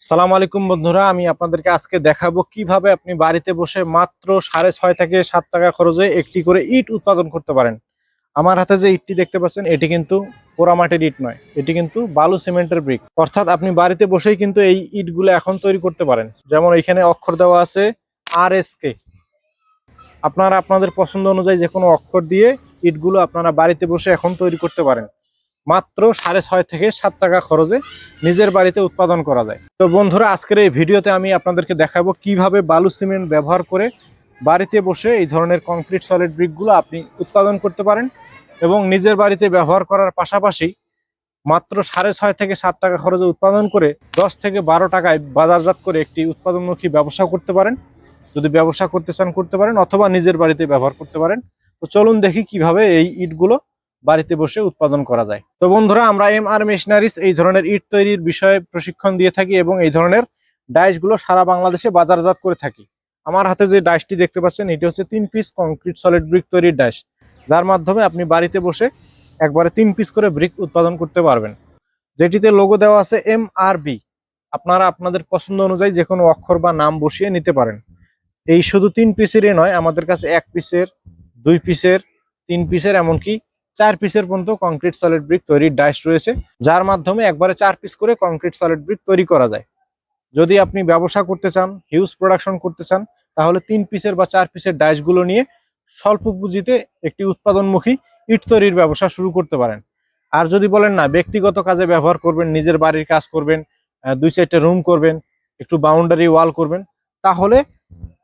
আসসালামু আলাইকুম বন্ধুরা, আমি আপনাদেরকে আজকে দেখাবো কিভাবে আপনি বাড়িতে বসে মাত্র 6.5 থেকে 7 টাকা খরচে একটি করে ইট উৎপাদন করতে পারেন। আমার হাতে যে ইটটি দেখতে পাচ্ছেন এটি কিন্তু পোড়ামাটির ইট নয়, এটি কিন্তু বালু সিমেন্টের ব্রিক। অর্থাৎ আপনি বাড়িতে বসেই কিন্তু এই ইটগুলো এখন তৈরি করতে পারেন। যেমন এখানে অক্ষর দেওয়া আছে RSK। আপনারা আপনাদের পছন্দ অনুযায়ী যে কোনো অক্ষর দিয়ে ইটগুলো আপনারা বাড়িতে বসে এখন তৈরি করতে পারেন। মাত্র 6.5 থেকে 7 টাকা খরচে নিজের বাড়িতে উৎপাদন করা যায়। তো বন্ধুরা, আজকের এই ভিডিওতে আমি আপনাদেরকে দেখাবো কিভাবে বালু সিমেন্ট ব্যবহার করে বাড়িতে বসে এই ধরনের কংক্রিট সলিড ব্রিকগুলো আপনি উৎপাদন করতে পারেন এবং নিজের বাড়িতে ব্যবহার করার পাশাপাশি মাত্র 6.5 থেকে 7 টাকা খরচে উৎপাদন করে 10 থেকে 12 টাকায় বাজারজাত করে একটি উৎপাদনমুখী ব্যবসা করতে পারেন। যদি ব্যবসা করতে চান করতে পারেন, অথবা নিজের বাড়িতে ব্যবহার করতে পারেন। তো চলুন দেখি কিভাবে এই ইটগুলো বাড়িতে বসে উৎপাদন করা যায়। তো বন্ধুরা, আমরা MR মেশিনারিজ এই ধরনের ইট তৈরির বিষয়ে প্রশিক্ষণ দিয়ে থাকি এবং এই ধরনের ডাইসগুলো সারা বাংলাদেশে বাজারজাত করে থাকি। আমার হাতে যে ডাইসটি দেখতে পাচ্ছেন এটি হচ্ছে 3 পিস কংক্রিট সলিড ব্রিক তৈরির ডাইস, যার মাধ্যমে আপনি বাড়িতে বসে একবারে 3 পিস করে ব্রিক উৎপাদন করতে পারবেন। যেটিতে লোগো দেওয়া আছে MRB। আপনারা আপনাদের পছন্দ অনুযায়ী যে কোনো অক্ষর বা নাম বসিয়ে নিতে পারেন। এই শুধু 3 পিসেরই নয়, আমাদের কাছে 1 পিসের, 2 পিসের, 3 পিসের, এমনকি 4 পিসের পর্যন্ত কংক্রিট সলিড ব্রিক তৈরির ডাইস রয়েছে, যার মাধ্যমে একবারে 4 পিস করে কংক্রিট সলিড ব্রিক তৈরি করা যায়। যদি আপনি ব্যবসা করতে চান, হিউজ প্রোডাকশন করতে চান, তাহলে 3 পিসের বা 4 পিসের ডাইসগুলো নিয়ে স্বল্প পুঁজিতে একটি উৎপাদনমুখী ইট তৈরির ব্যবসা শুরু করতে পারেন। আর যদি বলেন না, ব্যক্তিগত কাজে ব্যবহার করবেন, নিজের বাড়ির কাজ করবেন, 2-4টা রুম করবেন, একটু বাউন্ডারি ওয়াল করবেন, তাহলে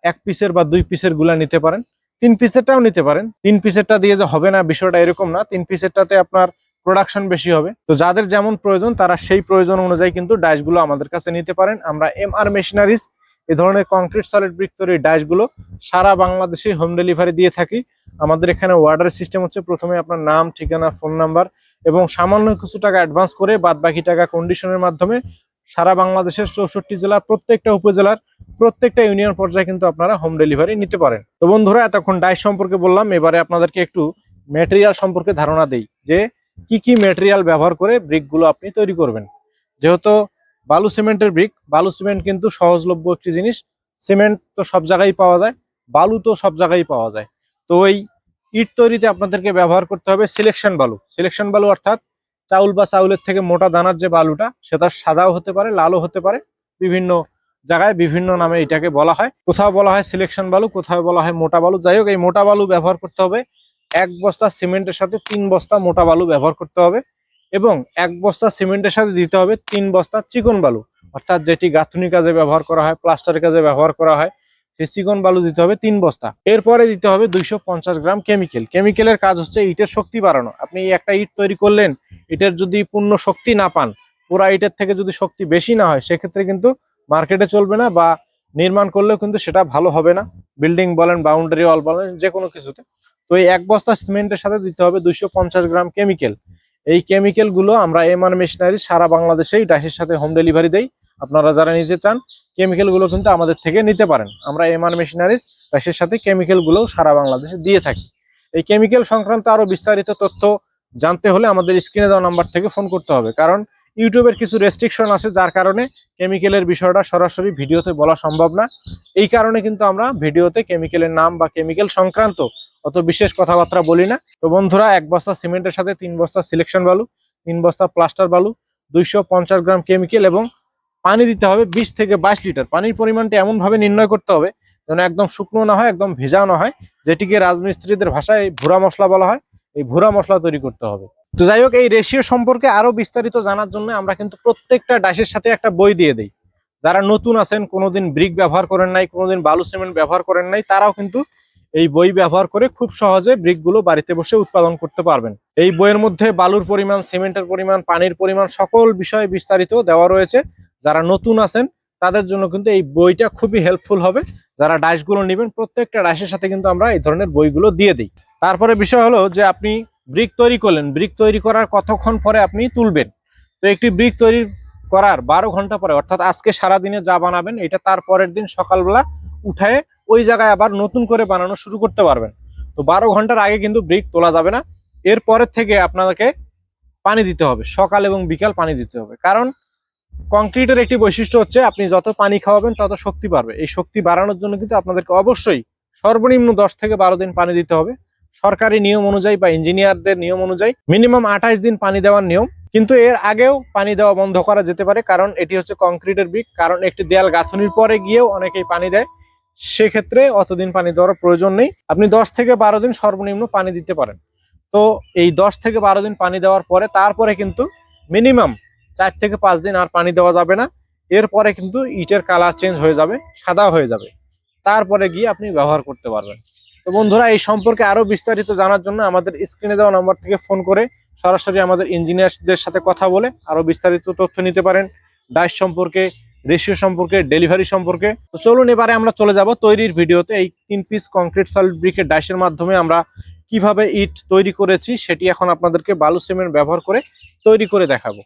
1 পিসের বা 2 পিসের গুলা নিতে পারেন। 3 পিসেরটাও নিতে পারেন। 3 পিসেরটা দিয়ে যে হবে না, বিষয়টা এরকম না। 3 পিসেরটাতে আপনার প্রোডাকশন বেশি হবে। তো যাদের যেমন প্রয়োজন তারা সেই প্রয়োজন অনুযায়ী কিন্তু ডাইসগুলো আমাদের কাছে নিতে পারেন। আমরা MR মেশিনারিজ এই ধরনের কংক্রিট সলিড ব্রিক তৈরির ডাইসগুলো সারা বাংলাদেশে হোম ডেলিভারি দিয়ে থাকি। আমাদের এখানে অর্ডার সিস্টেম হচ্ছে, প্রথমে আপনার নাম, ঠিকানা, ফোন নাম্বার এবং সামান্য কিছু টাকা অ্যাডভান্স করে বাদ বাকি টাকা কন্ডিশনের মাধ্যমে সারা বাংলাদেশের 64 জেলা, প্রত্যেকটা উপজেলার প্রত্যেকটা ইউনিয়ন পর্যায়ে কিন্তু আপনারা হোম ডেলিভারি নিতে পারেন। তো বন্ধুরা, এতক্ষণ ডাইস সম্পর্কে বললাম, এবারে আপনাদেরকে একটু ম্যাটেরিয়াল সম্পর্কে ধারণা দেই যে কি কি ম্যাটেরিয়াল ব্যবহার করে ব্রিকগুলো আপনি তৈরি করবেন। যেহেতু বালু সিমেন্টের ব্রিক, বালু সিমেন্ট কিন্তু সহজলভ্য একটি জিনিস। সিমেন্ট তো সব জায়গায় পাওয়া যায়, বালু তো সব জায়গায় পাওয়া যায়। তো এই ইট তৈরিতে আপনাদেরকে ব্যবহার করতে হবে সিলেকশন বালু। সিলেকশন বালু অর্থাৎ চাউল বা চাউলের থেকে মোটা দানার যে বালুটা, সেটা সাদাও হতে পারে, লালও হতে পারে। বিভিন্ন জায়গায় বিভিন্ন নামে এটাকে বলা হয়। কোথাও বলা হয় সিলেকশন বালু, কোথাও বলা হয় মোটা বালু। যাই হোক, এই মোটা বালু ব্যবহার করতে হবে। 1 বস্তা সিমেন্টের সাথে 3 বস্তা মোটা বালু ব্যবহার করতে হবে এবং 1 বস্তা সিমেন্টের সাথে দিতে হবে 3 বস্তা চিকন বালু, অর্থাৎ যেটি গাঁথুনি কাজে ব্যবহার করা হয়, প্লাস্টারের কাজে ব্যবহার করা হয়, সেই চিকন বালু দিতে হবে 3 বস্তা। এরপরে দিতে হবে 250 গ্রাম কেমিক্যাল। কেমিক্যালের কাজ হচ্ছে ইটের শক্তি বাড়ানো। আপনি একটা ইট তৈরি করলেন, ইটের যদি পূর্ণ শক্তি না পান, পুরা ইটের থেকে যদি শক্তি বেশি না হয়, সেক্ষেত্রে কিন্তু মার্কেটে চলবে না, বা নির্মাণ করলেও কিন্তু সেটা ভালো হবে না। বিল্ডিং বলেন, বাউন্ডারি ওয়াল বলেন, যে কোনো কিছুতে। তো এই 1 বস্তা সিমেন্টের সাথে দিতে হবে 250 গ্রাম কেমিক্যাল। এই কেমিক্যাল গুলো আমরা MR মেশিনারি সারা বাংলাদেশেই ডাইসের সাথে হোম ডেলিভারি দেই। আপনারা যারা নিতে চান কেমিক্যাল গুলো কিন্তু আমাদের থেকে নিতে পারেন। আমরা MR মেশিনারিজ ডাইসের সাথে কেমিক্যাল গুলো সারা বাংলাদেশে দিয়ে থাকি। এই কেমিক্যাল সংক্রান্ত আরো বিস্তারিত তথ্য জানতে হলে আমাদের স্ক্রিনে দেওয়া নাম্বার থেকে ফোন করতে হবে, কারণ ইউটিউবের কিছু রেস্ট্রিকশন আছে, যার কারণে কেমিক্যালের বিষয়টা সরাসরি ভিডিওতে বলা সম্ভব না। এই কারণে কিন্তু আমরা ভিডিওতে কেমিক্যালের নাম বা কেমিক্যাল সংক্রান্ত অত বিশেষ কথাবার্তা বলি না। তো বন্ধুরা, 1 বস্তা সিমেন্টের সাথে 3 বস্তা সিলেকশন বালু, 3 বস্তা প্লাস্টার বালু, 250 গ্রাম কেমিক্যাল এবং পানি দিতে হবে 20 থেকে 22 লিটার। পানির পরিমাণটা এমন ভাবে নির্ণয় করতে হবে যেন একদম শুকনো না হয়, একদম ভেজাও না হয়, যেটিকে রাজমিস্ত্রিদের ভাষায় ভুরা মশলা বলা হয়। এই ভুরা মশলা তৈরি করতে হবে। তো যাই হোক, এই রেশিও সম্পর্কে আরো বিস্তারিত জানার জন্য আমরা কিন্তু প্রত্যেকটা ডাইসের সাথে একটা বই দিয়ে দিই। যারা নতুন আছেন, কোনোদিন ব্রিক ব্যবহার করেন নাই, কোনোদিন বালু সিমেন্ট ব্যবহার করেন নাই, তারাও কিন্তু এই বই ব্যবহার করে খুব সহজে ব্রিকগুলো বাড়িতে বসে উৎপাদন করতে পারবেন। এই বইয়ের মধ্যে বালুর পরিমাণ, সিমেন্টের পরিমাণ, পানির পরিমাণ, সকল বিষয়ে বিস্তারিত দেওয়া রয়েছে। যারা নতুন আছেন তাদের জন্য কিন্তু এই বইটা খুবই হেল্পফুল হবে। যারা ডাইসগুলো নেবেন, প্রত্যেকটা ডাইসের সাথে কিন্তু আমরা এই ধরনের বইগুলো দিয়ে দিই। তারপরে বিষয় হলো যে আপনি ব্রিক তৈরি করলেন, ব্রিক তৈরি করার কতক্ষণ পরে আপনি তুলবেন। তো একটি ব্রিক তৈরি করার 12 ঘন্টা পরে, অর্থাৎ আজকে সারাদিনে যা বানাবেন, এটা তার পরের দিন সকালবেলা উঠায় ওই জায়গায় আবার নতুন করে বানানো শুরু করতে পারবেন। তো 12 ঘন্টার আগে কিন্তু ব্রিক তোলা যাবে না। এর পরের থেকে আপনাদেরকে পানি দিতে হবে, সকাল এবং বিকাল পানি দিতে হবে। কারণ কংক্রিটের একটি বৈশিষ্ট্য হচ্ছে আপনি যত পানি খাওয়াবেন তত শক্তি বাড়বে। এই শক্তি বাড়ানোর জন্য কিন্তু আপনাদেরকে অবশ্যই সর্বনিম্ন 10 থেকে 12 দিন পানি দিতে হবে। সরকারি নিয়ম অনুযায়ী বা ইঞ্জিনিয়ারদের নিয়ম অনুযায়ী মিনিমাম 28 দিন পানি দেওয়ার নিয়ম। কিন্তু এর আগেও পানি দেওয়া বন্ধ করা যেতে পারে, কারণ এটি হচ্ছে কংক্রিটের ব্রিক। কারণ একটি দেয়াল গাঁথনির পরে গিয়েও অনেকেই পানি দেয়, সেক্ষেত্রে অতদিন পানি দেওয়ার প্রয়োজন নেই। আপনি 10 থেকে 12 দিন সর্বনিম্ন পানি দিতে পারেন। তো এই 10 থেকে 12 দিন পানি দেওয়ার পরে তারপরে কিন্তু মিনিমাম 4 থেকে 5 দিন আর পানি দেওয়া যাবে না। এরপরে কিন্তু ইটের কালার চেঞ্জ হয়ে যাবে, সাদা হয়ে যাবে, তারপরে গিয়ে আপনি ব্যবহার করতে পারবেন। তো বন্ধুরা, এই সম্পর্কে আরো বিস্তারিত জানার জন্য আমাদের স্ক্রিনে দেওয়া নম্বর থেকে ফোন করে সরাসরি আমাদের ইঞ্জিনিয়ারদের সাথে কথা বলে আরো বিস্তারিত তথ্য নিতে পারেন, ডাইস সম্পর্কে, রেশিও সম্পর্কে, ডেলিভারি সম্পর্কে। তো চলুন এবারে আমরা চলে যাব তৈরির ভিডিওতে। এই 3 পিস কংক্রিট সলিড ব্রিকের ডাইসের মাধ্যমে আমরা কিভাবে ইট তৈরি করেছি সেটি এখন আপনাদেরকে বালু সিমেন্ট ব্যবহার করে তৈরি করে দেখাবো।